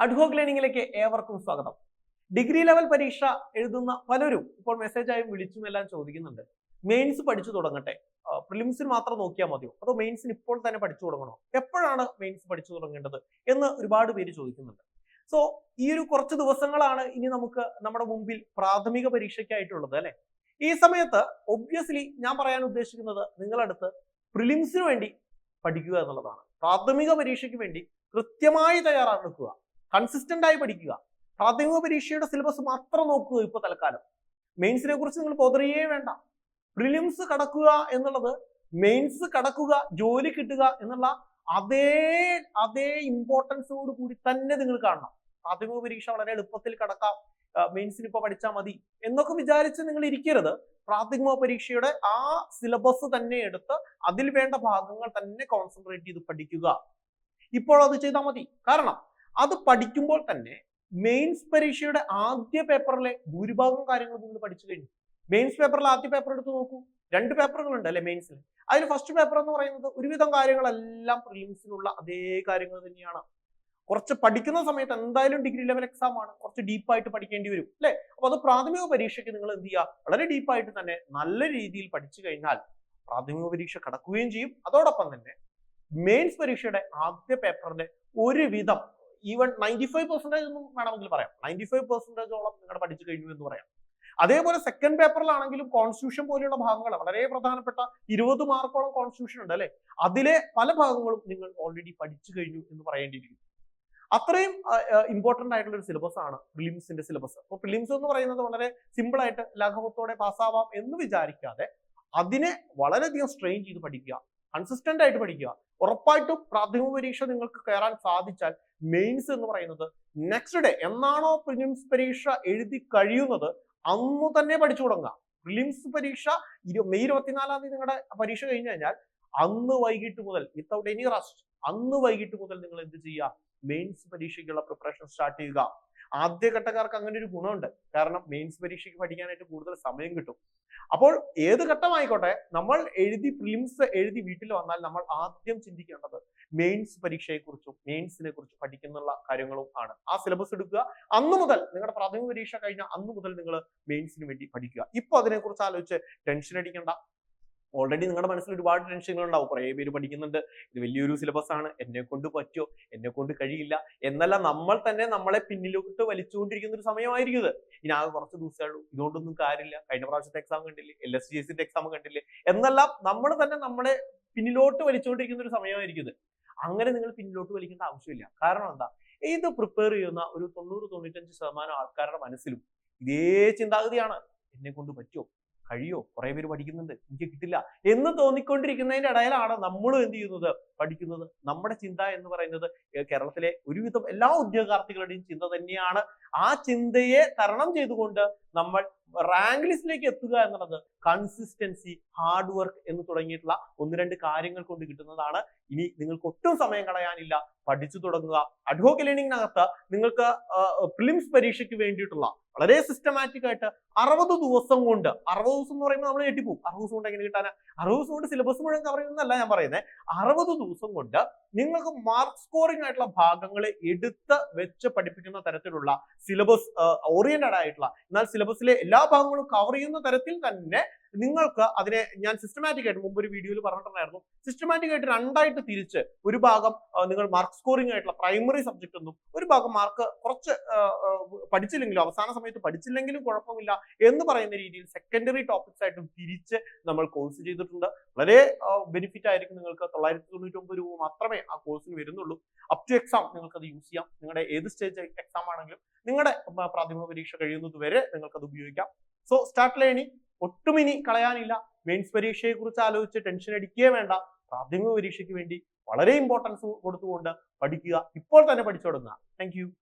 Ad hoc ലേണിംഗിലേക്ക് ഏവർക്കും സ്വാഗതം. Degree level പരീക്ഷ എഴുതുന്ന പലരും ഇപ്പോൾ മെസ്സേജായും വിളിച്ചും എല്ലാം ചോദിക്കുന്നുണ്ട്. മെയിൻസ് പഠിച്ചു തുടങ്ങട്ടെ, പ്രിലിംസിന് മാത്രം നോക്കിയാൽ മതിയോ, അതോ മെയിൻസിന് ഇപ്പോൾ തന്നെ പഠിച്ചു തുടങ്ങണോ, എപ്പോഴാണ് മെയിൻസ് പഠിച്ചു തുടങ്ങേണ്ടത് എന്ന് ഒരുപാട് പേര് ചോദിക്കുന്നുണ്ട്. സോ ഈ ഒരു കുറച്ച് ദിവസങ്ങളാണ് ഇനി നമുക്ക് നമ്മുടെ മുമ്പിൽ പ്രാഥമിക പരീക്ഷയ്ക്കായിട്ടുള്ളത് അല്ലെ. ഈ സമയത്ത് ഒബ്വിയസ്ലി ഞാൻ പറയാൻ ഉദ്ദേശിക്കുന്നത് നിങ്ങളടുത്ത് പ്രിലിംസിന് വേണ്ടി പഠിക്കുക എന്നുള്ളതാണ്. പ്രാഥമിക പരീക്ഷയ്ക്ക് വേണ്ടി കൃത്യമായി തയ്യാറെടുക്കുക, കൺസിസ്റ്റന്റ് ആയി പഠിക്കുക. പ്രാഥമിക പരീക്ഷയുടെ സിലബസ് മാത്രം നോക്കുക. ഇപ്പൊ തൽക്കാലം മെയിൻസിനെ കുറിച്ച് നിങ്ങൾ ബോധറിയേ വേണ്ട. പ്രിലിംസ് കടക്കുക എന്നുള്ളത്, മെയിൻസ് കടക്കുക, ജോലി കിട്ടുക എന്നുള്ള അതേ ഇമ്പോർട്ടൻസോട് കൂടി തന്നെ നിങ്ങൾ കാണണം. പ്രാഥമിക പരീക്ഷ വളരെ എളുപ്പത്തിൽ കടക്കാം, മെയിൻസിന് ഇപ്പൊ പഠിച്ചാൽ മതി എന്നൊക്കെ വിചാരിച്ച് നിങ്ങൾ ഇരിക്കരുത്. പ്രാഥമിക പരീക്ഷയുടെ ആ സിലബസ് തന്നെ എടുത്ത് അതിൽ വേണ്ട ഭാഗങ്ങൾ തന്നെ കോൺസെൻട്രേറ്റ് ചെയ്ത് പഠിക്കുക. ഇപ്പോൾ അത് ചെയ്താൽ മതി. കാരണം അത് പഠിക്കുമ്പോൾ തന്നെ മെയിൻസ് പരീക്ഷയുടെ ആദ്യ പേപ്പറിലെ ഭൂരിഭാഗം കാര്യങ്ങൾ നിങ്ങൾ പഠിച്ചു കഴിഞ്ഞു. മെയിൻസ് പേപ്പറിൽ ആദ്യ പേപ്പർ എടുത്ത് നോക്കൂ. 2 പേപ്പറുകളുണ്ട് അല്ലെ മെയിൻസിൽ. അതിൽ ഫസ്റ്റ് പേപ്പർ എന്ന് പറയുന്നത് ഒരുവിധം കാര്യങ്ങളെല്ലാം പ്രിലിംസിനുള്ള അതേ കാര്യങ്ങൾ തന്നെയാണ്. കുറച്ച് പഠിക്കുന്ന സമയത്ത് എന്തായാലും ഡിഗ്രി ലെവൽ എക്സാം ആണ്, കുറച്ച് ഡീപ്പായിട്ട് പഠിക്കേണ്ടി വരും അല്ലെ. അപ്പൊ അത് പ്രാഥമിക പരീക്ഷയ്ക്ക് നിങ്ങൾ എന്ത് ചെയ്യുക, വളരെ ഡീപ്പായിട്ട് തന്നെ നല്ല രീതിയിൽ പഠിച്ചു കഴിഞ്ഞാൽ പ്രാഥമിക പരീക്ഷ കടക്കുകയും ചെയ്യും. അതോടൊപ്പം തന്നെ മെയിൻസ് പരീക്ഷയുടെ ആദ്യ പേപ്പറിന്റെ ഒരുവിധം ഈവൻ 95% എന്നും വേണമെങ്കിൽ പറയാം, 95%ഓളം നിങ്ങൾ പഠിച്ചു കഴിഞ്ഞു എന്ന് പറയാം. അതേപോലെ സെക്കൻഡ് പേപ്പറിലാണെങ്കിലും കോൺസ്റ്റിറ്റ്യൂഷൻ പോലെയുള്ള ഭാഗങ്ങൾ, വളരെ പ്രധാനപ്പെട്ട 20 മാർക്കോളം കോൺസ്റ്റിറ്റ്യൂഷൻ ഉണ്ട് അല്ലെ, അതിലെ പല ഭാഗങ്ങളും നിങ്ങൾ ഓൾറെഡി പഠിച്ചു കഴിഞ്ഞു എന്ന് പറയേണ്ടിയിരിക്കുന്നു. അത്രയും ഇമ്പോർട്ടന്റ് ആയിട്ടുള്ള ഒരു സിലബസ് ആണ് പ്രിലിംസിന്റെ സിലബസ്. അപ്പോൾ പ്രിലിംസ് എന്ന് പറയുന്നത് വളരെ സിമ്പിൾ ആയിട്ട് ലാഘവത്തോടെ പാസ്സാവാം എന്ന് വിചാരിക്കാതെ അതിനെ വളരെയധികം സ്ട്രെയിൻ ചെയ്ത് പഠിക്കുക, കൺസിസ്റ്റന്റ് ആയിട്ട് പഠിക്കുക. ഉറപ്പായിട്ടും പ്രാഥമിക പരീക്ഷ നിങ്ങൾക്ക് കയറാൻ സാധിച്ചാൽ മെയിൻസ് എന്ന് പറയുന്നത് നെക്സ്റ്റ് ഡേ എന്നാണോ പ്രിലിംസ് പരീക്ഷ എഴുതി കഴിയുന്നത് അന്ന് തന്നെ പഠിച്ചു തുടങ്ങുക. പ്രിലിംസ് പരീക്ഷ മെയ് 24-ാം തീയതി നിങ്ങളുടെ പരീക്ഷ കഴിഞ്ഞു കഴിഞ്ഞാൽ അന്ന് വൈകിട്ട് മുതൽ വിത്തൗട്ട് എനി റസ്റ്റ് അന്ന് വൈകിട്ട് മുതൽ നിങ്ങൾ എന്ത് ചെയ്യുക, മെയിൻസ് പരീക്ഷയ്ക്കുള്ള പ്രിപ്പറേഷൻ സ്റ്റാർട്ട് ചെയ്യുക. ആദ്യഘട്ടക്കാർക്ക് അങ്ങനെ ഒരു ഗുണമുണ്ട്, കാരണം മെയിൻസ് പരീക്ഷയ്ക്ക് പഠിക്കാനായിട്ട് കൂടുതൽ സമയം കിട്ടും. അപ്പോൾ ഏത് ഘട്ടമായിക്കോട്ടെ, നമ്മൾ പ്രിലിംസ് എഴുതി വീട്ടിൽ വന്നാൽ നമ്മൾ ആദ്യം ചിന്തിക്കേണ്ടത് മെയിൻസ് പരീക്ഷയെക്കുറിച്ചും മെയിൻസിനെ കുറിച്ചും പഠിക്കുന്ന കാര്യങ്ങളും ആണ്. ആ സിലബസ് എടുക്കുക. അന്ന് മുതൽ നിങ്ങളുടെ പ്രാഥമിക പരീക്ഷ കഴിഞ്ഞ അന്ന് മുതൽ നിങ്ങൾ മെയിൻസിന് വേണ്ടി പഠിക്കുക. ഇപ്പൊ അതിനെക്കുറിച്ച് ആലോചിച്ച് ടെൻഷൻ അടിക്കേണ്ട. ഓൾറെഡി നിങ്ങളുടെ മനസ്സിൽ ഒരുപാട് ടെൻഷനുകൾ ഉണ്ടാവും. കുറേ പേര് പഠിക്കുന്നുണ്ട്, ഇത് വലിയൊരു സിലബസ് ആണ്, എന്നെ കൊണ്ട് പറ്റുമോ, എന്നെ കൊണ്ട് കഴിയില്ല എന്നല്ല നമ്മൾ തന്നെ നമ്മളെ പിന്നിലോട്ട് വലിച്ചുകൊണ്ടിരിക്കുന്ന ഒരു സമയമായിരിക്കും ഇത്. ഇനി ആകെ കുറച്ച് ദിവസമേ ഉള്ളൂ, ഇതുകൊണ്ടൊന്നും കാര്യമില്ല, കഴിഞ്ഞ പ്രാവശ്യത്തെ എക്സാം കണ്ടില്ലേ, LSGSന്റെ എക്സാം കണ്ടില്ലേ എന്നെല്ലാം നമ്മൾ തന്നെ നമ്മളെ പിന്നിലോട്ട് വലിച്ചുകൊണ്ടിരിക്കുന്ന ഒരു സമയമായിരിക്കും ഇത്. അങ്ങനെ നിങ്ങൾ പിന്നിലോട്ട് വലിക്കേണ്ട ആവശ്യമില്ല. കാരണം എന്താ, ഇത് പ്രിപ്പയർ ചെയ്യുന്ന ഒരു 90-95% ആൾക്കാരുടെ മനസ്സിലും ഇതേ ചിന്താഗതിയാണ്. എന്നെ കൊണ്ട് പറ്റുമോ, കഴിയോ, കുറെ പേര് പഠിക്കുന്നുണ്ട്, എനിക്ക് കിട്ടില്ല എന്ന് തോന്നിക്കൊണ്ടിരിക്കുന്നതിന്റെ ഇടയിലാണ് നമ്മളും എന്ത് ചെയ്യുന്നത്, പഠിക്കുന്നത്. നമ്മുടെ ചിന്ത എന്ന് പറയുന്നത് കേരളത്തിലെ ഒരുവിധം എല്ലാ ഉദ്യോഗാർത്ഥികളുടെയും ചിന്ത തന്നെയാണ്. ആ ചിന്തയെ തരണം ചെയ്തുകൊണ്ട് നമ്മൾ റാങ്ക് ലിസ്റ്റിലേക്ക് എത്തുക എന്നുള്ളത് കൺസിസ്റ്റൻസി, ഹാർഡ് വർക്ക് എന്ന് തുടങ്ങിയിട്ടുള്ള 1-2 കാര്യങ്ങൾ കൊണ്ട് കിട്ടുന്നതാണ്. ഇനി നിങ്ങൾക്ക് ഒട്ടും സമയം കളയാനില്ല, പഠിച്ചു തുടങ്ങുക. അഡ്ഹോക് ലേണിംഗിനകത്ത് നിങ്ങൾക്ക് പ്രിലിംസ് പരീക്ഷയ്ക്ക് വേണ്ടിയിട്ടുള്ള വളരെ സിസ്റ്റമാറ്റിക് ആയിട്ട് 60 ദിവസം കൊണ്ട്, 60 ദിവസം എന്ന് പറയുമ്പോൾ നമ്മൾ ഞെട്ടിപ്പോകും. 60 ദിവസം കൊണ്ട് എങ്ങനെ കിട്ടാനാ? 60 ദിവസം കൊണ്ട് സിലബസ് മുഴുവൻ കവർ ചെയ്യുന്നതല്ല ഞാൻ പറയുന്നത്. 60 ദിവസം കൊണ്ട് നിങ്ങൾക്ക് മാർക്ക് സ്കോറിംഗ് ആയിട്ടുള്ള ഭാഗങ്ങളെ എടുത്ത് വെച്ച് പഠിപ്പിക്കുന്ന തരത്തിലുള്ള സിലബസ് ഓറിയന്റഡ് ആയിട്ടുള്ള, എന്നാൽ സിലബസിലെ എല്ലാ ഭാഗങ്ങളും കവർ ചെയ്യുന്ന തരത്തിൽ തന്നെ നിങ്ങൾക്ക് അതിനെ ഞാൻ സിസ്റ്റമാറ്റിക് ആയിട്ട് മുമ്പ് ഒരു വീഡിയോയിൽ പറഞ്ഞിട്ടുണ്ടായിരുന്നു, സിസ്റ്റമാറ്റിക് ആയിട്ട് 2ആയിട്ട് തിരിച്ച് ഒരു ഭാഗം നിങ്ങൾ മാർക്ക് സ്കോറിംഗ് ആയിട്ടുള്ള പ്രൈമറി സബ്ജക്ട് എന്നും, ഒരു ഭാഗം മാർക്ക് കുറച്ച് പഠിച്ചില്ലെങ്കിലും അവസാന സമയത്ത് പഠിച്ചില്ലെങ്കിലും കുഴപ്പമില്ല എന്ന് പറയുന്ന രീതിയിൽ സെക്കൻഡറി ടോപ്പിക്സ് ആയിട്ടും തിരിച്ച് നമ്മൾ കോഴ്സ് ചെയ്തിട്ടുണ്ട്. വളരെ ബെനിഫിറ്റ് ആയിരിക്കും നിങ്ങൾക്ക്. 999 രൂപ മാത്രമേ ആ കോഴ്സിന് വരുന്നുള്ളൂ. അപ് ടു എക്സാം നിങ്ങൾക്ക് അത് യൂസ് ചെയ്യാം. നിങ്ങളുടെ ഏത് സ്റ്റേജ് എക്സാം ആണെങ്കിലും നിങ്ങളുടെ പ്രാഥമിക പരീക്ഷ കഴിയുന്നത് വരെ നിങ്ങൾക്ക് അത് ഉപയോഗിക്കാം. സോ സ്റ്റാർട്ട് ലേണിംഗ് ഒട്ടും ഇനി കളയാനില്ല. മെയിൻസ് പരീക്ഷയെ കുറിച്ച് ആലോചിച്ച് ടെൻഷൻ അടിക്കുകയേ വേണ്ട. പ്രാഥമിക പരീക്ഷയ്ക്ക് വേണ്ടി വളരെ ഇമ്പോർട്ടൻസ് കൊടുത്തുകൊണ്ട് പഠിക്കുക. ഇപ്പോൾ തന്നെ പഠിച്ചു തുടങ്ങുക. Thank you.